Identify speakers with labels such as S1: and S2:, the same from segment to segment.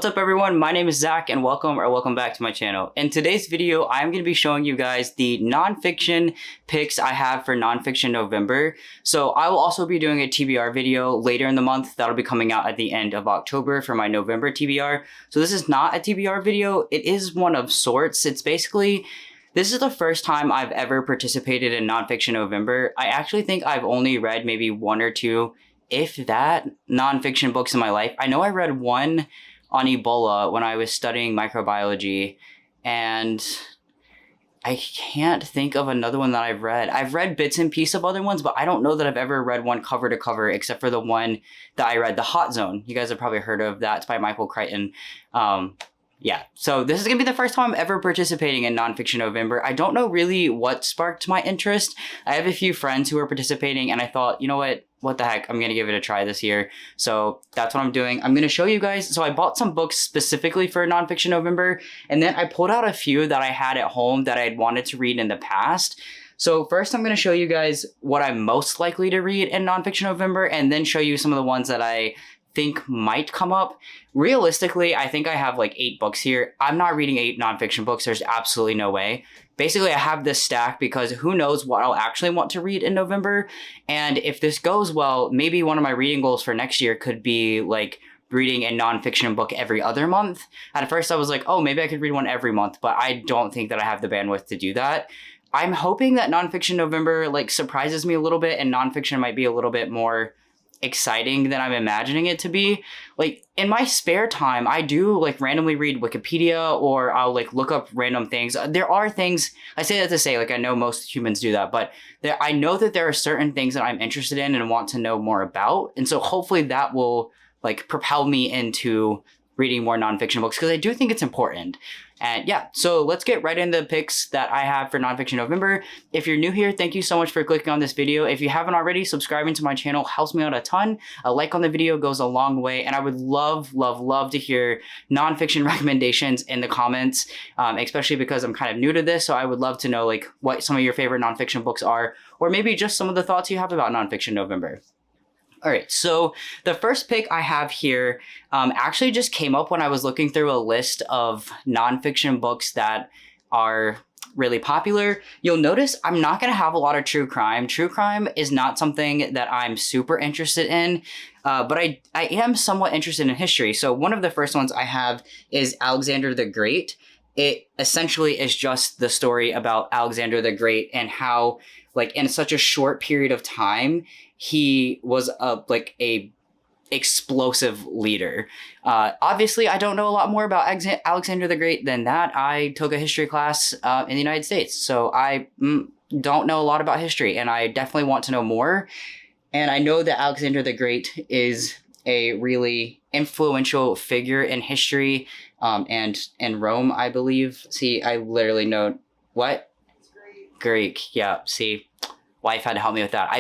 S1: What's up everyone, my name is Zach and welcome back to my channel. In today's video, I'm going to be showing you guys the nonfiction picks I have for Nonfiction November. So I will also be doing a TBR video later in the month that'll be coming out at the end of October for my November TBR. So this is not a TBR video, it is one of sorts. It's basically, this is the first time I've ever participated in Nonfiction November. I actually think I've only read maybe one or two, if that, nonfiction books in my life. I know I read one on Ebola when I was studying microbiology, and I can't think of another one that I've read. I've read bits and pieces of other ones, but I don't know that I've ever read one cover to cover except for the one that I read, The Hot Zone. You guys have probably heard of that. It's by Michael Crichton. Yeah, so this is gonna be the first time I'm ever participating in Nonfiction November. I don't know really what sparked my interest. I have a few friends who are participating and I thought, you know what the heck, I'm gonna give it a try this year. So that's what I'm doing. I'm gonna show you guys. So I bought some books specifically for Nonfiction November, and then I pulled out a few that I had at home that I'd wanted to read in the past. So first I'm gonna show you guys what I'm most likely to read in Nonfiction November, and then show you some of the ones that I think might come up. Realistically, I think I have like 8 books here. I'm not reading 8 nonfiction books. There's absolutely no way. Basically, I have this stack because who knows what I'll actually want to read in November. And if this goes well, maybe one of my reading goals for next year could be like reading a nonfiction book every other month. At first I was like, oh, maybe I could read one every month, but I don't think that I have the bandwidth to do that. I'm hoping that Nonfiction November like surprises me a little bit, and nonfiction might be a little bit more exciting than I'm imagining it to be. Like in my spare time, I do like randomly read Wikipedia, or I'll like look up random things. There are things, I say that to say, like I know most humans do that, but I know that there are certain things that I'm interested in and want to know more about. And so hopefully that will like propel me into reading more nonfiction books, because I do think it's important. And yeah, so let's get right into the picks that I have for Nonfiction November. If you're new here, thank you so much for clicking on this video. If you haven't already, subscribing to my channel helps me out a ton. A like on the video goes a long way, and I would love to hear nonfiction recommendations in the comments, especially because I'm kind of new to this, so I would love to know like what some of your favorite nonfiction books are, or maybe just some of the thoughts you have about Nonfiction November. All right, so the first pick I have here actually just came up when I was looking through a list of nonfiction books that are really popular. You'll notice I'm not going to have a lot of true crime. True crime is not something that I'm super interested in, but I am somewhat interested in history. So one of the first ones I have is Alexander the Great. It essentially is just the story about Alexander the Great and how, like, in such a short period of time, he was a explosive leader. Obviously, I don't know a lot more about Alexander the Great than that. I took a history class in the United States, so I don't know a lot about history, and I definitely want to know more. And I know that Alexander the Great is a really influential figure in history, and in Rome, I believe. See, I literally know what? Greek. Yeah, see, wife had to help me with that.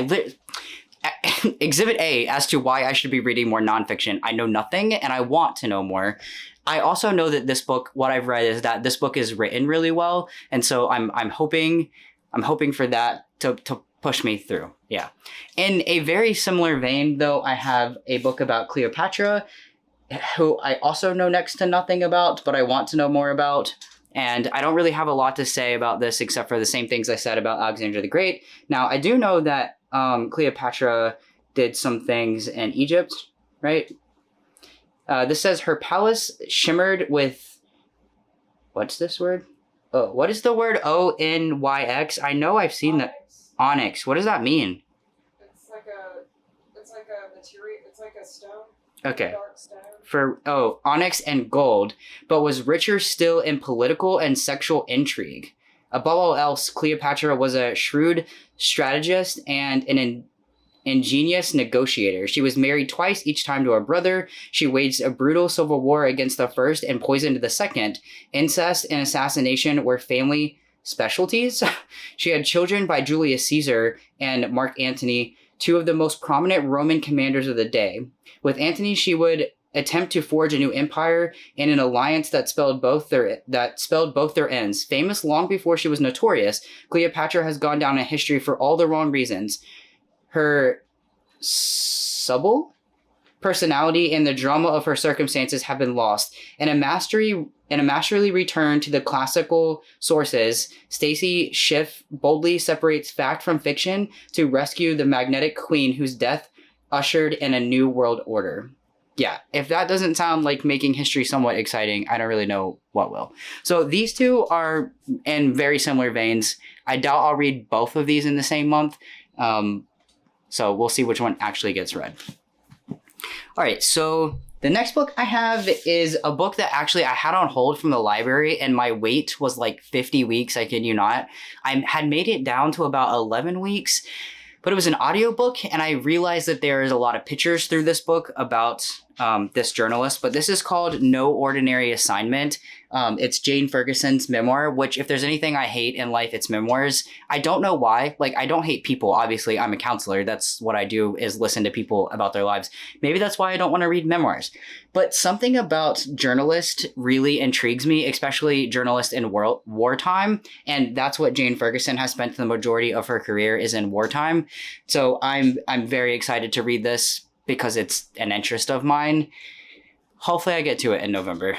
S1: Exhibit A as to why I should be reading more nonfiction. I know nothing and I want to know more. I also know that this book, what I've read is that this book is written really well, and so I'm hoping for that to push me through. Yeah. In a very similar vein though, I have a book about Cleopatra, who I also know next to nothing about, but I want to know more about. And I don't really have a lot to say about this except for the same things I said about Alexander the Great. Now, I do know that Cleopatra did some things in Egypt, right? This says her palace shimmered with, what's this word? Oh, what is the word Onyx? I know I've seen that. Onyx. What does that mean?
S2: It's like a material. It's like a stone.
S1: Okay.
S2: A dark stone.
S1: Onyx and gold, but was richer still in political and sexual intrigue. Above all else, Cleopatra was a shrewd strategist and an ingenious negotiator. She was married twice, each time to a brother. She waged a brutal civil war against the first and poisoned the second. Incest and assassination were family specialties. She had children by Julius Caesar and Mark Antony, two of the most prominent Roman commanders of the day. With Antony, she would attempt to forge a new empire in an alliance that spelled both their ends. Famous long before she was notorious, Cleopatra has gone down in history for all the wrong reasons. Her subtle personality and the drama of her circumstances have been lost. In a masterly return to the classical sources, Stacy Schiff boldly separates fact from fiction to rescue the magnetic queen whose death ushered in a new world order. Yeah, if that doesn't sound like making history somewhat exciting, I don't really know what will. So these two are in very similar veins. I doubt I'll read both of these in the same month. So we'll see which one actually gets read. All right, so the next book I have is a book that actually I had on hold from the library, and my wait was like 50 weeks, I kid you not. I had made it down to about 11 weeks, but it was an audiobook, and I realized that there is a lot of pictures through this book about this journalist, but this is called No Ordinary Assignment. It's Jane Ferguson's memoir, which if there's anything I hate in life, it's memoirs. I don't know why. Like, I don't hate people. Obviously, I'm a counselor. That's what I do, is listen to people about their lives. Maybe that's why I don't want to read memoirs. But something about journalists really intrigues me, especially journalists in wartime. And that's what Jane Ferguson has spent the majority of her career, is in wartime. So I'm very excited to read this because it's an interest of mine. Hopefully I get to it in November.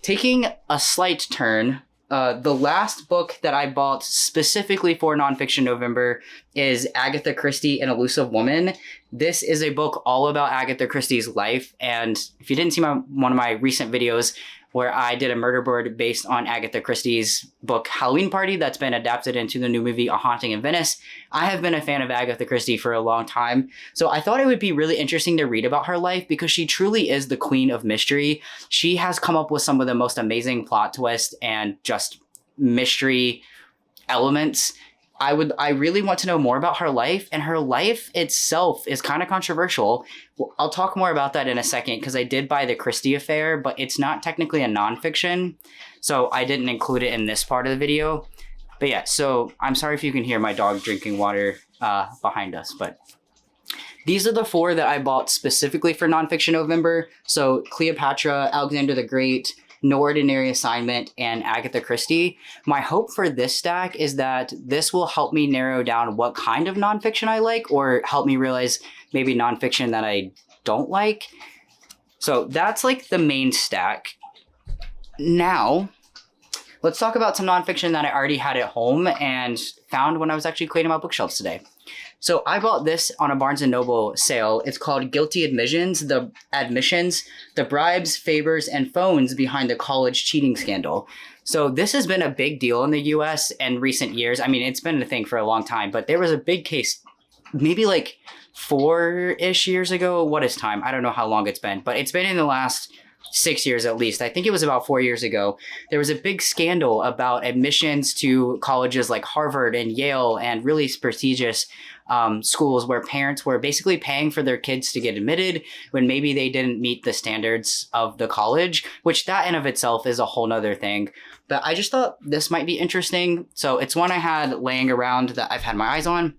S1: Taking a slight turn, the last book that I bought specifically for Nonfiction November is Agatha Christie, An Elusive Woman. This is a book all about Agatha Christie's life, and if you didn't see one of my recent videos where I did a murder board based on Agatha Christie's book Halloween Party that's been adapted into the new movie A Haunting in Venice, I have been a fan of Agatha Christie for a long time. So I thought it would be really interesting to read about her life because she truly is the queen of mystery. She has come up with some of the most amazing plot twists and just mystery elements. I really want to know more about her life, and her life itself is kind of controversial. I'll talk more about that in a second because I did buy The Christie Affair, but it's not technically a nonfiction, so I didn't include it in this part of the video. But yeah, so I'm sorry if you can hear my dog drinking water behind us, but these are the four that I bought specifically for Nonfiction November. So Cleopatra, Alexander the Great, No Ordinary Assignment, and Agatha Christie. My hope for this stack is that this will help me narrow down what kind of nonfiction I like, or help me realize maybe nonfiction that I don't like. So that's like the main stack. Now, let's talk about some nonfiction that I already had at home and found when I was actually cleaning my bookshelves today. So I bought this on a Barnes & Noble sale. It's called Guilty Admissions, the bribes, favors, and phones behind the college cheating scandal. So this has been a big deal in the US in recent years. I mean, it's been a thing for a long time, but there was a big case maybe like 4-ish years ago. What is time? I don't know how long it's been, but it's been in the last 6 years at least. I think it was about 4 years ago. There was a big scandal about admissions to colleges like Harvard and Yale and really prestigious schools where parents were basically paying for their kids to get admitted when maybe they didn't meet the standards of the college, which that in of itself is a whole nother thing. But I just thought this might be interesting. So it's one I had laying around that I've had my eyes on.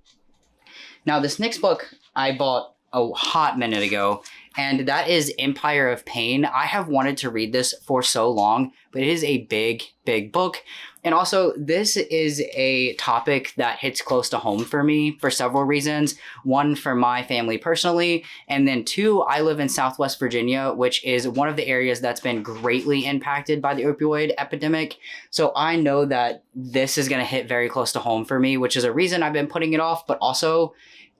S1: Now this next book I bought a hot minute ago, and that is Empire of Pain. I have wanted to read this for so long, but it is a big, big book. And also, this is a topic that hits close to home for me for several reasons. One, for my family personally, and then two, I live in Southwest Virginia, which is one of the areas that's been greatly impacted by the opioid epidemic. So I know that this is going to hit very close to home for me, which is a reason I've been putting it off, but also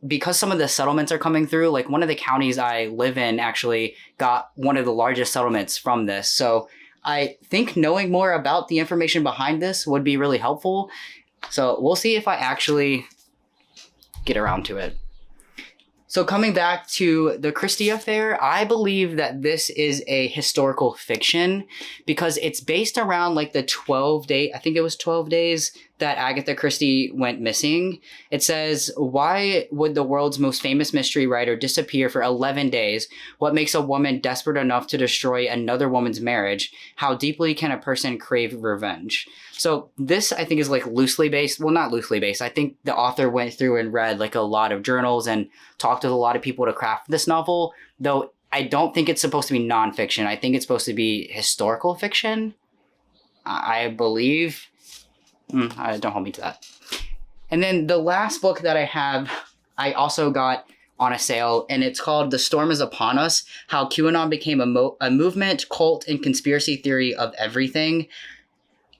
S1: because some of the settlements are coming through. Like one of the counties I live in actually got one of the largest settlements from this. So I think knowing more about the information behind this would be really helpful. So we'll see if I actually get around to it. So coming back to the Christie Affair, I believe that this is a historical fiction because it's based around like the 12 days that Agatha Christie went missing. It says, why would the world's most famous mystery writer disappear for 11 days? What makes a woman desperate enough to destroy another woman's marriage? How deeply can a person crave revenge? So this, I think, is like loosely based. Well, not loosely based. I think the author went through and read like a lot of journals and talked with a lot of people to craft this novel, though I don't think it's supposed to be nonfiction. I think it's supposed to be historical fiction, I believe. Don't hold me to that. And then the last book that I have, I also got on a sale, and it's called The Storm is Upon Us, How QAnon Became a Movement, Cult, and Conspiracy Theory of Everything.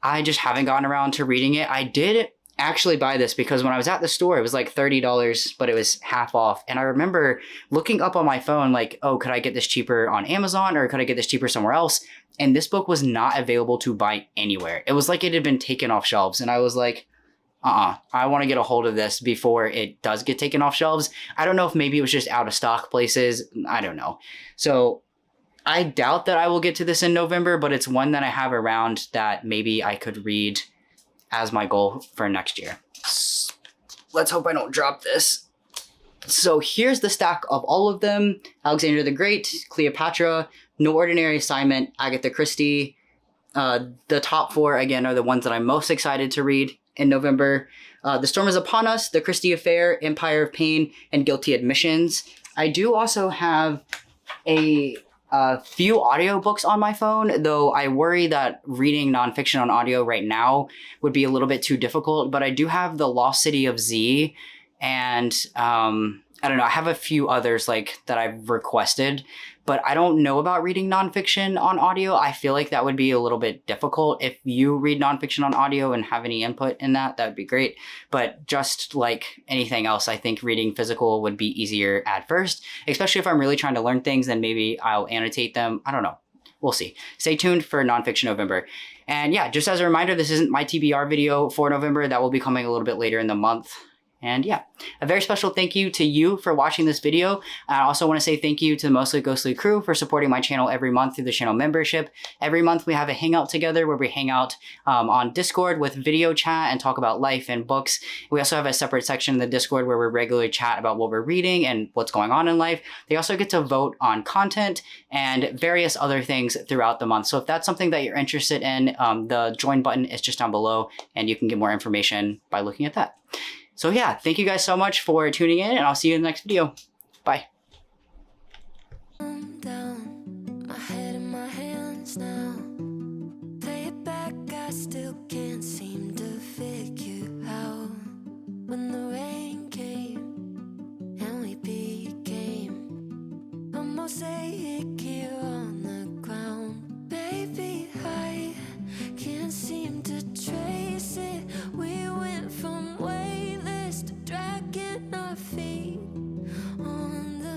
S1: I just haven't gotten around to reading it. I did actually buy this because when I was at the store, it was like $30, but it was half off. And I remember looking up on my phone like, oh, could I get this cheaper on Amazon or could I get this cheaper somewhere else? And this book was not available to buy anywhere. It was like it had been taken off shelves. And I was like, I want to get a hold of this before it does get taken off shelves. I don't know if maybe it was just out of stock places. I don't know. So I doubt that I will get to this in November, but it's one that I have around that maybe I could read as my goal for next year. Let's hope I don't drop this. So here's the stack of all of them. Alexander the Great, Cleopatra, No Ordinary Assignment, Agatha Christie. The top 4, again, are the ones that I'm most excited to read in November. The Storm is Upon Us, The Christie Affair, Empire of Pain, and Guilty Admissions. I do also have a few audiobooks on my phone, though I worry that reading nonfiction on audio right now would be a little bit too difficult. But I do have The Lost City of Z, and I don't know, I have a few others like that I've requested, but I don't know about reading nonfiction on audio. I feel like that would be a little bit difficult. If you read nonfiction on audio and have any input in that, that would be great. But just like anything else, I think reading physical would be easier at first, especially if I'm really trying to learn things, then maybe I'll annotate them. I don't know. We'll see. Stay tuned for Nonfiction November. And yeah, just as a reminder, this isn't my TBR video for November. That will be coming a little bit later in the month. And yeah, a very special thank you to you for watching this video. I also want to say thank you to the Mostly Ghostly crew for supporting my channel every month through the channel membership. Every month we have a hangout together where we hang out on Discord with video chat and talk about life and books. We also have a separate section in the Discord where we regularly chat about what we're reading and what's going on in life. They also get to vote on content and various other things throughout the month. So if that's something that you're interested in, the join button is just down below and you can get more information by looking at that. So yeah, thank you guys so much for tuning in, and I'll see you in the next video. Bye.
S3: Down, my head in my hands now. Play it back, I still can't seem to figure out when the rain came and we became almost